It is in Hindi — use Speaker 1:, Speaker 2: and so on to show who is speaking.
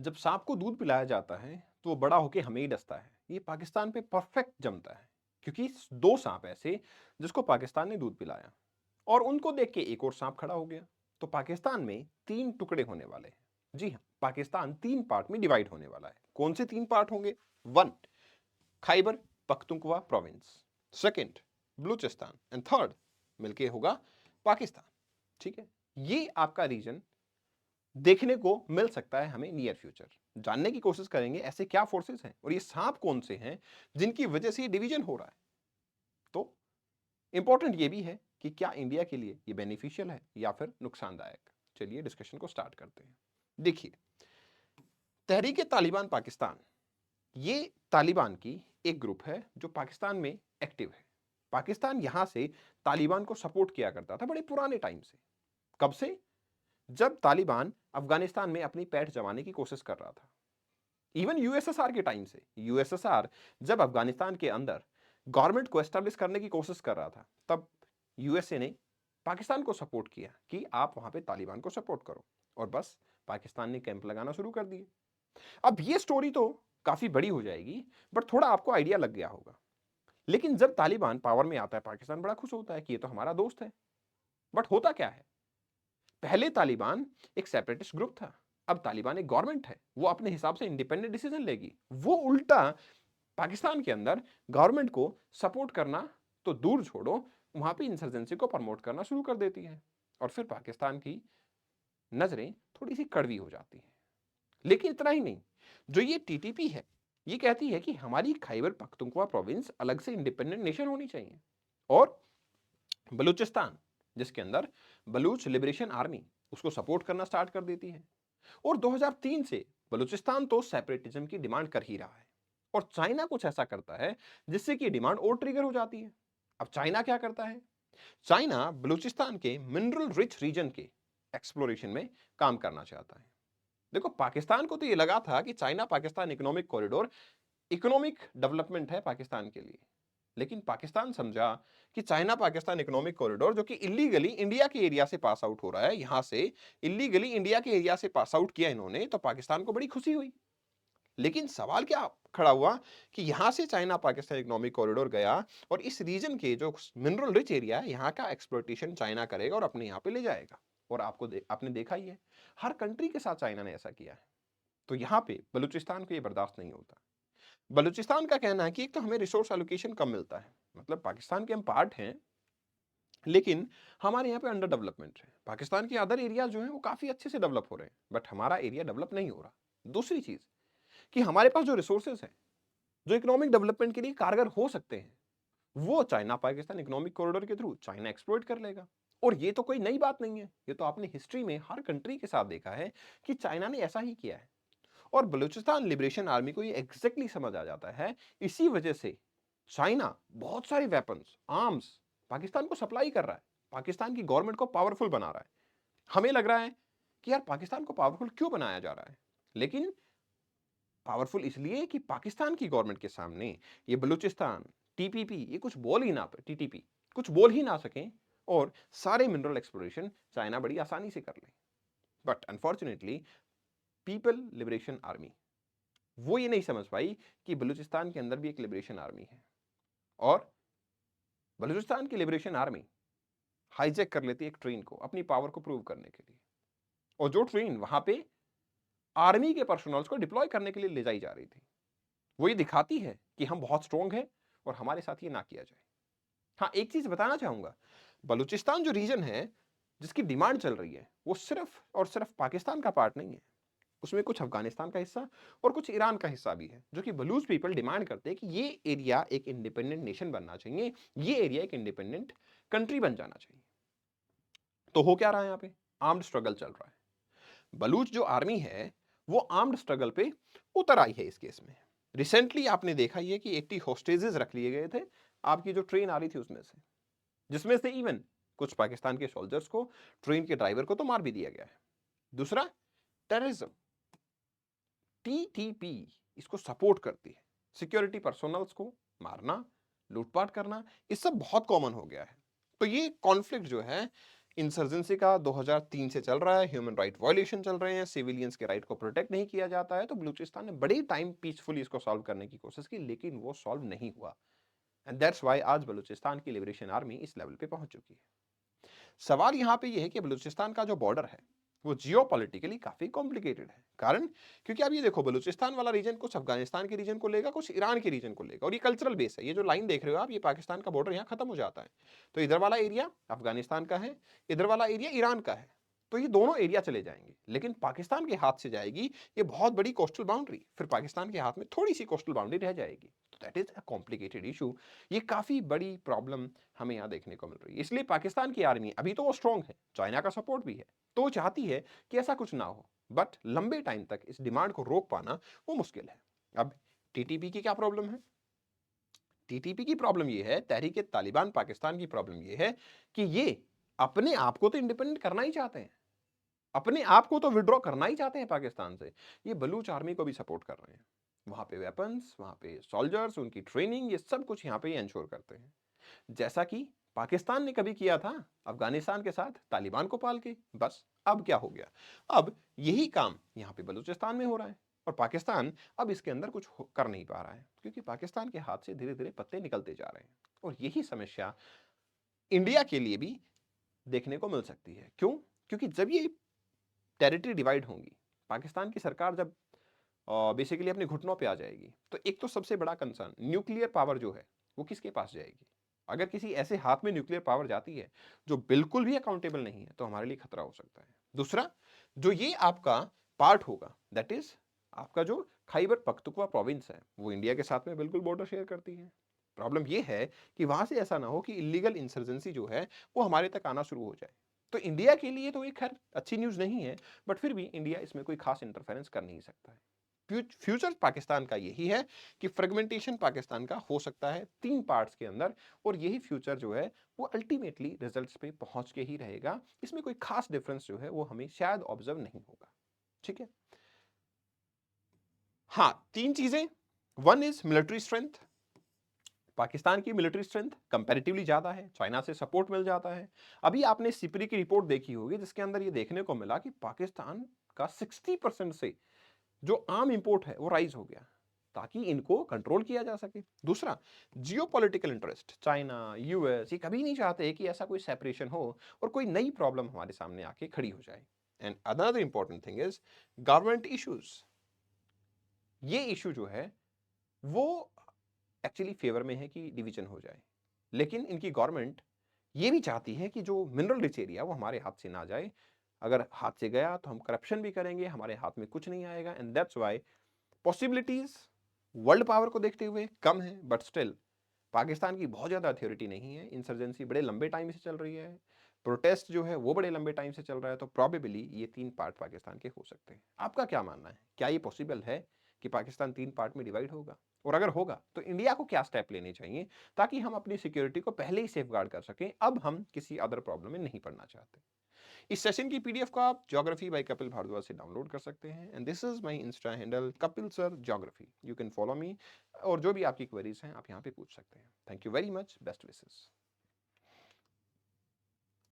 Speaker 1: जब सांप को दूध पिलाया जाता है तो वो बड़ा होके हमें ही डसता है। ये पाकिस्तान पे परफेक्ट जमता है क्योंकि दो सांप ऐसे जिसको पाकिस्तान ने दूध पिलाया और उनको देख के एक और सांप खड़ा हो गया। तो पाकिस्तान में तीन टुकड़े होने वाले हैं। जी हाँ, पाकिस्तान तीन पार्ट में डिवाइड होने वाला है। कौन से तीन पार्ट होंगे? One, Khyber Pakhtunkhwa province. Second, Balochistan. And third मिलके होगा पाकिस्तान। ठीक है, ये आपका रीजन देखने को मिल सकता है हमें नियर फ्यूचर। जानने की कोशिश करेंगे ऐसे क्या फोर्सेस हैं और ये सांप कौन से हैं जिनकी वजह से ये डिवीजन हो रहा है। तो इंपॉर्टेंट ये भी है कि क्या इंडिया के लिए ये बेनिफिशियल है या फिर नुकसानदायक। चलिए डिस्कशन को स्टार्ट करते हैं। देखिए, तहरीक तालिबान पाकिस्तान, ये तालिबान की एक ग्रुप है जो पाकिस्तान में एक्टिव है। पाकिस्तान यहां से तालिबान को सपोर्ट किया करता था बड़े पुराने टाइम से। कब से? जब तालिबान अफगानिस्तान में अपनी पैठ जमाने की कोशिश कर रहा था। इवन यूएसएसआर के टाइम से, यूएसएसआर जब अफगानिस्तान के अंदर गवर्नमेंट को एस्टेब्लिश करने की कोशिश कर रहा था, तब यूएसए ने पाकिस्तान को सपोर्ट किया कि आप वहां पे तालिबान को सपोर्ट करो। और बस पाकिस्तान ने कैंप लगाना शुरू कर दिए। अब ये स्टोरी तो काफी बड़ी हो जाएगी, बट थोड़ा आपको आइडिया लग गया होगा। लेकिन जब तालिबान पावर में आता है, पाकिस्तान बड़ा खुश होता है कि ये तो हमारा दोस्त है। बट होता क्या है? पहले तालिबान एक सेपरेटिस्ट ग्रुप था। अब तालिबान एक गवर्नमेंट है, वो अपने हिसाब से इंडिपेंडेंट डिसीजन लेगी। वो उल्टा पाकिस्तान के अंदर गवर्नमेंट को सपोर्ट करना तो दूर छोड़ो, वहां पे इंसर्जेंसी को प्रमोट करना शुरू कर देती है। और फिर पाकिस्तान की नजरें थोड़ी सी कड़वी हो जाती हैं। लेकिन इतना ही नहीं, जो ये टीटीपी है, ये कहती है कि हमारी खैबर पख्तूनख्वा प्रोविंस अलग से इंडिपेंडेंट नेशन होनी चाहिए। और बलूचिस्तान, जिसके अंदर बलूच लिबरेशन आर्मी, उसको सपोर्ट करना स्टार्ट कर देती है। और 2003 से बलूचिस्तान तो सेपरेटिज्म की डिमांड कर ही रहा है। और चाइना कुछ ऐसा करता है जिससे कि डिमांड और ट्रिगर हो जाती है। अब चाइना क्या करता है? चाइना बलूचिस्तान के मिनरल रिच रीजन के एक्सप्लोरेशन में काम करना चाहता है। देखो, पाकिस्तान को तो ये लगा था कि China Pakistan economic corridor economic development है पाकिस्तान के लिए। लेकिन पाकिस्तान समझा कि चाइना पाकिस्तान इकोनॉमिक कॉरिडोर, जो कि इलीगली इंडिया के एरिया से पास आउट हो रहा है, यहां से इलीगली इंडिया के एरिया से पास आउट किया इन्होंने, तो पाकिस्तान को बड़ी खुशी हुई। लेकिन सवाल क्या खड़ा हुआ कि यहां से चाइना पाकिस्तान इकोनॉमिक कॉरिडोर गया और इस रीजन के जो मिनरल रिच एरिया है, यहां का एक्सप्लोइटेशन चाइना करेगा और अपने यहां पे ले जाएगा। और आपने देखा ही है, हर कंट्री के साथ चाइना ने ऐसा किया है। तो यहां पे बलूचिस्तान को ये बर्दाश्त नहीं होता। बलूचिस्तान का कहना है कि एक तो हमें रिसोर्स एलोकेशन कम मिलता है, मतलब पाकिस्तान के हम पार्ट हैं, लेकिन हमारे यहाँ पे अंडर डेवलपमेंट है। पाकिस्तान के अदर एरिया जो हैं वो काफी अच्छे से डेवलप हो रहे हैं, बट हमारा एरिया डेवलप नहीं हो रहा। दूसरी चीज कि हमारे पास जो रिसोर्सेज हैं, जो इकोनॉमिक डेवलपमेंट के लिए कारगर हो सकते हैं, वो चाइना पाकिस्तान इकोनॉमिक कॉरिडोर के थ्रू चाइना एक्सप्लॉइट कर लेगा। और ये तो कोई नई बात नहीं है, ये तो आपने हिस्ट्री में हर कंट्री के साथ देखा है कि चाइना ने ऐसा ही किया है। और बलूचिस्तान लिबरेशन आर्मी को ये एग्जैक्टली समझ आ जाता है। इसी वजह से चाइना बहुत सारे वेपन्स, आर्म्स पाकिस्तान को सप्लाई कर रहा है, पाकिस्तान की गवर्नमेंट को पावरफुल बना रहा है। हमें लग रहा है कि यार पाकिस्तान को पावरफुल क्यों बनाया जा रहा है? लेकिन पावरफुल इसलिए कि पाकिस्तान की गवर्नमेंट के सामने ये बलूचिस्तान, टीपीपी, ये कुछ बोल ही ना टीटीपी कुछ बोल ही ना सकें और सारे मिनरल एक्सप्लोरेशन चाइना बड़ी आसानी से कर ले। But unfortunately people liberation army वो ये नहीं समझ पाई कि बलूचिस्तान के अंदर भी एक लिबरेशन आर्मी है। और बलूचिस्तान की लिबरेशन आर्मी हाईजैक कर लेती है एक ट्रेन को अपनी पावर को प्रूव करने के लिए। और जो ट्रेन वहां पे आर्मी के पर्सनल्स को डिप्लॉय करने के लिए ले जाई जा रही थी, वो ये दिखाती है कि हम बहुत स्ट्रांग हैं और हमारे साथ ये ना किया जाए। हाँ, एक चीज बताना चाहूंगा, बलूचिस्तान जो रीजन है जिसकी डिमांड चल रही है, वो सिर्फ और सिर्फ पाकिस्तान का पार्ट नहीं है। उसमें कुछ अफगानिस्तान का हिस्सा और कुछ ईरान का हिस्सा भी है, जो कि बलूच पीपल डिमांड करते हैं कि ये एरिया एक इंडिपेंडेंट नेशन बनना चाहिए, ये एरिया एक इंडिपेंडेंट कंट्री बन जाना चाहिए। तो हो क्या रहा है? यहाँ पे आर्म्ड स्ट्रगल चल रहा है। बलूच जो आर्मी है वो आर्म्ड स्ट्रगल पे उतर आई है इस केस में। रिसेंटली आपने देखा ही है कि 80 होस्टेजेस रख लिए गए थे आपकी जो ट्रेन आ रही थी उसमें से, जिसमें से इवन कुछ पाकिस्तान के सोल्जर्स को, ट्रेन के ड्राइवर को तो मार भी दिया गया है। दूसरा, टेररिज्म, टीटीपी इसको सपोर्ट करती है। सिक्योरिटी पर्सोनल्स को मारना, लूटपाट करना, ये सब बहुत कॉमन हो गया है। तो ये कॉन्फ्लिक्ट जो है इंसर्जेंसी का 2003 से चल रहा है, ह्यूमन राइट वायलेशन चल रहे हैं, सिविलियंस के राइट को प्रोटेक्ट नहीं किया जाता है। तो बलूचिस्तान ने बड़े टाइम पीसफुली इसको सॉल्व करने की कोशिश की, लेकिन वो सॉल्व नहीं हुआ। एंड दैट्स व्हाई आज बलूचिस्तान की लिबरेशन आर्मी इस लेवल पे पहुंच चुकी है। सवाल यहां पे ये है कि बलूचिस्तान का जो बॉर्डर है वो जियोपॉलिटिकली काफी कॉम्प्लिकेटेड है। कारण, क्योंकि आप ये देखो, बलूचिस्तान वाला रीजन कुछ अफगानिस्तान के रीजन को लेगा, कुछ ईरान के रीजन को लेगा, और ये कल्चरल बेस है। ये जो लाइन देख रहे हो आप, ये पाकिस्तान का बॉर्डर यहाँ खत्म हो जाता है। तो इधर वाला एरिया अफगानिस्तान का है, इधर वाला एरिया ईरान का है। तो ये दोनों एरिया चले जाएंगे, लेकिन पाकिस्तान के हाथ से जाएगी ये बहुत बड़ी कोस्टल बाउंड्री, फिर पाकिस्तान के हाथ में थोड़ी सी कोस्टल बाउंड्री रह जाएगी। तो that is a complicated issue. ये काफी बड़ी प्रॉब्लम हमें यहाँ देखने को मिल रही है। इसलिए पाकिस्तान की आर्मी अभी तो वो स्ट्रांग है, चाइना का सपोर्ट भी है, तो वो चाहती है कि ऐसा कुछ ना हो, बट लंबे टाइम तक इस डिमांड को रोक पाना वो मुश्किल है। अब टीटीपी की क्या प्रॉब्लम है? टीटीपी की प्रॉब्लम ये है, तहरीक तालिबान पाकिस्तान की प्रॉब्लम ये है कि ये अपने आप को तो इंडिपेंडेंट करना ही चाहते हैं, अपने आप को तो विड्रॉ करना ही चाहते हैं पाकिस्तान से। ये बलूच आर्मी को भी सपोर्ट कर रहे हैं, वहां पे वेपन्स, वहां पे सोल्जर्स, उनकी ट्रेनिंग, ये सब कुछ यहाँ पे इंश्योर करते हैं, जैसा कि पाकिस्तान ने कभी किया था अफगानिस्तान के साथ तालिबान को पाल के। बस अब क्या हो गया, अब यही काम यहाँ पे बलूचिस्तान में हो रहा है, और पाकिस्तान अब इसके अंदर कुछ कर नहीं पा रहा है, क्योंकि पाकिस्तान के हाथ से धीरे धीरे पत्ते निकलते जा रहे हैं। और यही समस्या इंडिया के लिए भी देखने को मिल सकती है। क्यों? क्योंकि जब ये टेरिटरी डिवाइड होंगी, पाकिस्तान की सरकार जब बेसिकली अपने घुटनों पे आ जाएगी, तो एक तो सबसे बड़ा कंसर्न, न्यूक्लियर पावर जो है वो किसके पास जाएगी? अगर किसी ऐसे हाथ में न्यूक्लियर पावर जाती है जो बिल्कुल भी अकाउंटेबल नहीं है, तो हमारे लिए खतरा हो सकता है। दूसरा, जो ये आपका पार्ट होगा, दैट इज आपका जो खैबर पख्तूनख्वा प्रोविंस है, वो इंडिया के साथ में बिल्कुल बॉर्डर शेयर करती है। प्रॉब्लम ये है कि वहां से ऐसा ना हो कि इलीगल इंसर्जेंसी जो है वो हमारे तक आना शुरू हो जाए। तो इंडिया के लिए तो ये खैर अच्छी न्यूज नहीं है, बट फिर भी इंडिया इसमें कोई खास इंटरफेरेंस कर नहीं सकता है। फ्यूचर पाकिस्तान का यही है कि फ्रेगमेंटेशन पाकिस्तान का हो सकता है 3 पार्ट्स के अंदर, और यही फ्यूचर जो है वो अल्टीमेटली रिजल्ट्स पे पहुंच के ही रहेगा। इसमें कोई खास डिफरेंस जो है वो हमें शायद ऑब्जर्व नहीं होगा। ठीक है। हाँ, 3 चीजें। One is military strength. Pakistan की मिलिट्री स्ट्रेंथ कंपैरेटिवली ज्यादा है, चाइना से सपोर्ट मिल जाता है। अभी आपने सिपरी की रिपोर्ट देखी होगी, जिसके अंदर ये देखने को मिला कि पाकिस्तान का 60% से जो आम इंपोर्ट है वो राइज हो गया, ताकि इनको कंट्रोल किया जा सके। दूसरा, जियोपॉलिटिकल इंटरेस्ट, चाइना, यूएस, ये कभी नहीं चाहते कि ऐसा कोई सेपरेशन हो और कोई नई प्रॉब्लम हमारे सामने आके खड़ी हो जाए। And another important thing is government issues. ये इशू जो है वो एक्चुअली फेवर में है कि डिवीजन हो जाए, लेकिन इनकी गवर्नमेंट ये भी चाहती है कि जो मिनरल रिच एरिया वो हमारे हाथ से ना जाए। अगर हाथ से गया तो हम करप्शन भी करेंगे, हमारे हाथ में कुछ नहीं आएगा। And that's why possibilities world power को देखते हुए कम है, बट स्टिल पाकिस्तान की बहुत ज्यादा अथॉरिटी नहीं है। इंसर्जेंसी बड़े लंबे टाइम से चल रही है, प्रोटेस्ट जो है वो बड़े लंबे टाइम से चल रहा है, तो प्रॉबेबली ये 3 पार्ट पाकिस्तान के हो सकते हैं। आपका क्या मानना है, क्या ये पॉसिबल है कि पाकिस्तान 3 पार्ट में डिवाइड होगा? और अगर होगा तो इंडिया को क्या स्टेप लेने चाहिए ताकि हम अपनी सिक्योरिटी को पहले ही सेफगार्ड कर सकें? अब हम किसी अदर प्रॉब्लम में नहीं पड़ना चाहते। इस सेशन की पीडीएफ को आप ज्योग्राफी बाय कपिल भारद्वाज से डाउनलोड कर सकते हैं। And this is my Insta handle Kapil sir geography, you can follow me, और जो भी आपकी क्वेरीज हैं आप यहाँ पे पूछ सकते हैं। Thank you very much, best wishes.